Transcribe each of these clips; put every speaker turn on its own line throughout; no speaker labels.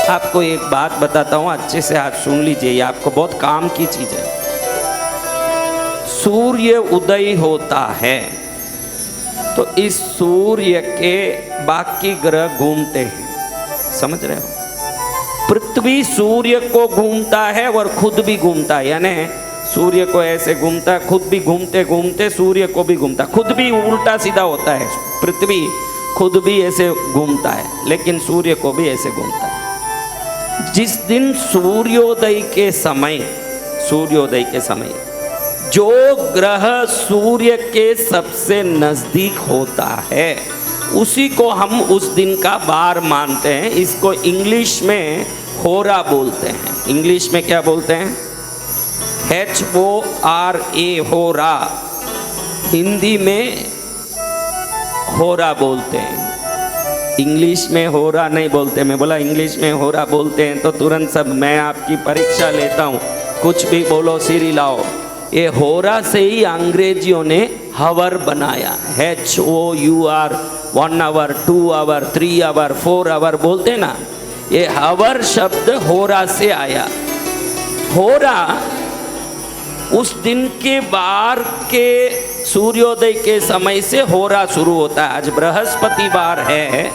आपको एक बात बताता हूँ, अच्छे से आप सुन लीजिए, ये आपको बहुत काम की चीज है। सूर्य उदय होता है तो इस सूर्य के बाकी ग्रह घूमते हैं, समझ रहे हो? पृथ्वी सूर्य को घूमता है और खुद भी घूमता है, यानी सूर्य को ऐसे घूमता है, खुद भी घूमते घूमते सूर्य को भी घूमता है, खुद भी उल्टा सीधा होता है। पृथ्वी खुद भी ऐसे घूमता है लेकिन सूर्य को भी ऐसे घूमता है। जिस दिन सूर्योदय के समय जो ग्रह सूर्य के सबसे नजदीक होता है उसी को हम उस दिन का वार मानते हैं। इसको इंग्लिश में होरा बोलते हैं। इंग्लिश में क्या बोलते हैं? HORA, होरा। हिंदी में होरा बोलते हैं, इंग्लिश में होरा नहीं बोलते। मैं बोला इंग्लिश में होरा बोलते हैं तो तुरंत सब मैं आपकी परीक्षा लेता हूँ, कुछ भी बोलो सिरी लाओ। ये होरा से ही अंग्रेजियों ने हवर बनाया, HOUR, 1 hour 2 hour 3 hour 4 hour बोलते ना, ये हवर शब्द होरा से आया। होरा उस दिन के वार के सूर्योदय के समय से होरा शुरू होता है। आज बृहस्पतिवार है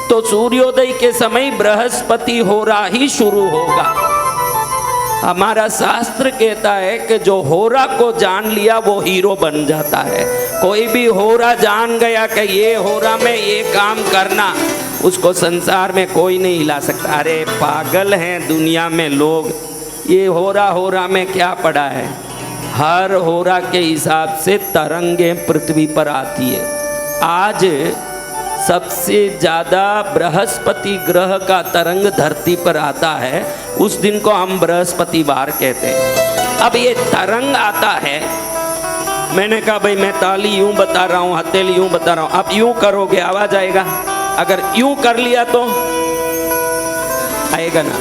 तो सूर्योदय के समय बृहस्पति होरा ही शुरू होगा। हमारा शास्त्र कहता है कि जो होरा को जान लिया वो हीरो बन जाता है। कोई भी होरा जान गया कि ये होरा में ये काम करना, उसको संसार में कोई नहीं हिला सकता। अरे पागल हैं दुनिया में लोग, ये होरा में क्या पड़ा है? हर होरा के हिसाब से तरंगें पृथ्वी पर आती है। आज सबसे ज़्यादा बृहस्पति ग्रह का तरंग धरती पर आता है, उस दिन को हम बृहस्पतिवार कहते हैं। अब ये तरंग आता है, मैंने कहा भाई मैं ताली यूं बता रहा हूँ, हथेली यूं बता रहा हूँ, आप यूं करोगे आवाज आएगा? अगर यूं कर लिया तो आएगा ना।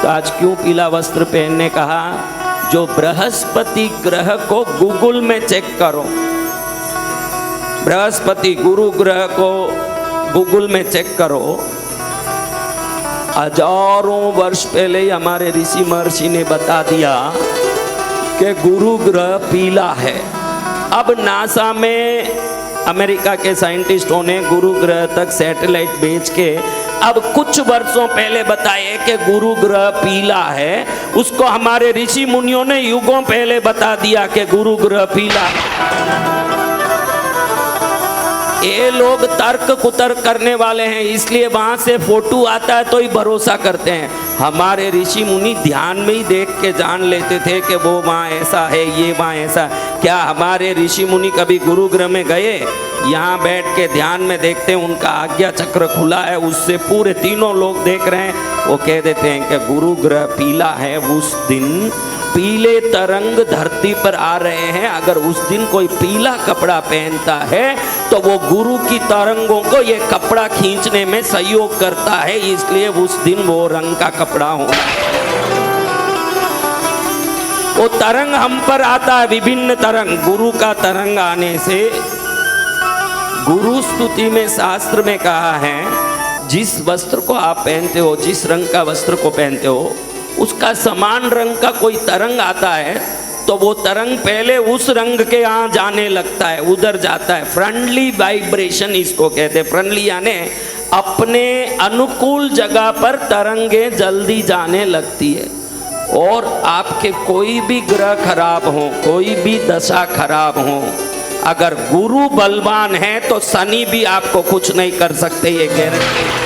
तो आज क्यों पीला वस्त्र पहनने कहा? जो बृहस्पति ग्रह को गूगल में चेक करो, बृहस्पति गुरु ग्रह को गूगल में चेक करो। हजारों वर्ष पहले ही हमारे ऋषि महर्षि ने बता दिया कि गुरु ग्रह पीला है। अब नासा में अमेरिका के साइंटिस्टों ने गुरु ग्रह तक सैटेलाइट भेज के अब कुछ वर्षों पहले बताए कि गुरु ग्रह पीला है। उसको हमारे ऋषि मुनियों ने युगों पहले बता दिया कि गुरु ग्रह पीला है। ये लोग तर्क कुतर्क करने वाले हैं, इसलिए वहां से फोटो आता है तो ही भरोसा करते हैं। हमारे ऋषि मुनि ध्यान में ही देख के जान लेते थे कि वो वहाँ ऐसा है, ये वहाँ ऐसा। क्या हमारे ऋषि मुनि कभी गुरु ग्रह में गए? यहाँ बैठ के ध्यान में देखते हैं, उनका आज्ञा चक्र खुला है, उससे पूरे तीनों लोग देख रहे हैं। वो कह देते हैं कि गुरु ग्रह पीला है। उस दिन पीले तरंग धरती पर आ रहे हैं। अगर उस दिन कोई पीला कपड़ा पहनता है तो वो गुरु की तरंगों को ये कपड़ा खींचने में सहयोग करता है, इसलिए उस दिन वो रंग का कपड़ा होना। वो तरंग हम पर आता है, विभिन्न तरंग। गुरु का तरंग आने से गुरु स्तुति में शास्त्र में कहा है, जिस वस्त्र को आप पहनते हो, जिस रंग का वस्त्र को पहनते हो, उसका समान रंग का कोई तरंग आता है तो वो तरंग पहले उस रंग के यहाँ जाने लगता है, उधर जाता है। फ्रेंडली वाइब्रेशन इसको कहते हैं। फ्रेंडली यानी अपने अनुकूल जगह पर तरंगे जल्दी जाने लगती है। और आपके कोई भी ग्रह खराब हो, कोई भी दशा खराब हो, अगर गुरु बलवान है तो शनि भी आपको कुछ नहीं कर सकते, ये गारंटी।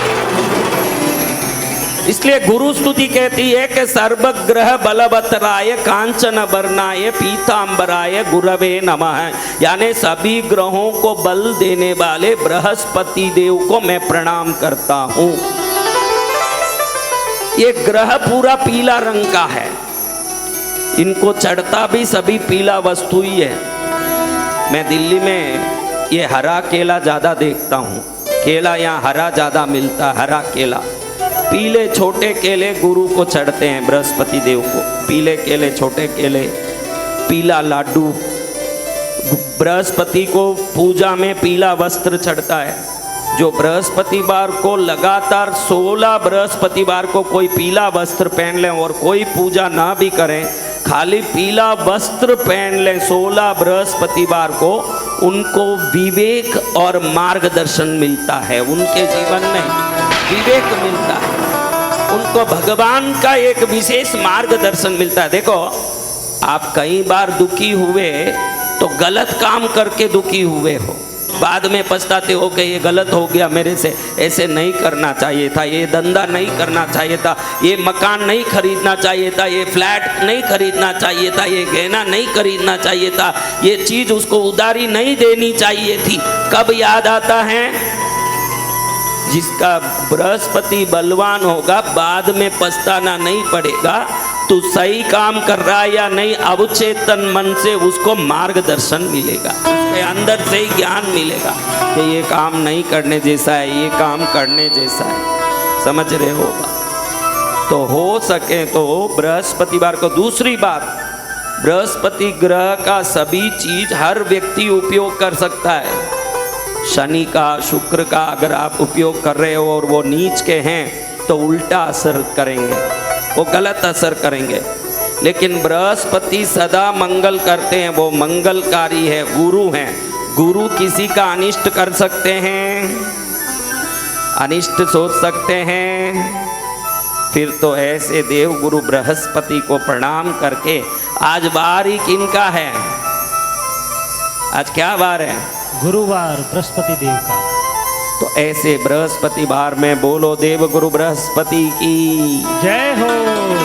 इसलिए गुरु स्तुति कहती है कि सर्वग्रह बलवतराय कांचन वर्णाय पीतांबराय गुरवे नमः, यानी सभी ग्रहों को बल देने वाले बृहस्पति देव को मैं प्रणाम करता हूँ। ये ग्रह पूरा पीला रंग का है, इनको चढ़ता भी सभी पीला वस्तु ही है। मैं दिल्ली में ये हरा केला ज़्यादा देखता हूँ, केला यहाँ हरा ज़्यादा मिलता है, हरा केला। पीले छोटे केले गुरु को चढ़ते हैं, बृहस्पति देव को। पीले केले, छोटे केले, पीला लाडू। बृहस्पति को पूजा में पीला वस्त्र चढ़ता है। जो बृहस्पतिवार को लगातार 16 बृहस्पतिवार को कोई पीला वस्त्र पहन लें और कोई पूजा ना भी करें, खाली पीला वस्त्र पहन लें 16 बृहस्पतिवार को, उनको विवेक और मार्गदर्शन मिलता है, उनके जीवन में विवेक मिलता है, उनको भगवान का एक विशेष मार्गदर्शन मिलता है। देखो, आप कई बार दुखी हुए तो गलत काम करके दुखी हुए हो, बाद में पछताते हो कि ये गलत हो गया मेरे से, ऐसे नहीं करना चाहिए था, ये धंधा नहीं करना चाहिए था, ये मकान नहीं खरीदना चाहिए था, ये फ्लैट नहीं खरीदना चाहिए था, ये गहना नहीं खरीदना चाहिए था, ये चीज़ उसको उधारी नहीं देनी चाहिए थी। कब याद आता है? जिसका बृहस्पति बलवान होगा, बाद में पछताना नहीं पड़ेगा। तू सही काम कर रहा है या नहीं, अवचेतन मन से उसको मार्गदर्शन मिलेगा, उसके अंदर से ही ज्ञान मिलेगा कि ये काम नहीं करने जैसा है, ये काम करने जैसा है। समझ रहे हो बात? तो हो सके तो बृहस्पतिवार को। दूसरी बात, बृहस्पति ग्रह का सभी चीज हर व्यक्ति उपयोग कर सकता है। शनि का, शुक्र का अगर आप उपयोग कर रहे हो और वो नीच के हैं तो उल्टा असर करेंगे, वो गलत असर करेंगे। लेकिन बृहस्पति सदा मंगल करते हैं, वो मंगलकारी है, गुरु हैं। गुरु किसी का अनिष्ट कर सकते हैं, अनिष्ट सोच सकते हैं। फिर तो ऐसे देव गुरु बृहस्पति को प्रणाम करके, आज बार ही किनका है? आज क्या बार है?
गुरुवार, बृहस्पति देव का।
तो ऐसे बृहस्पति बार में बोलो देव गुरु बृहस्पति की
जय हो।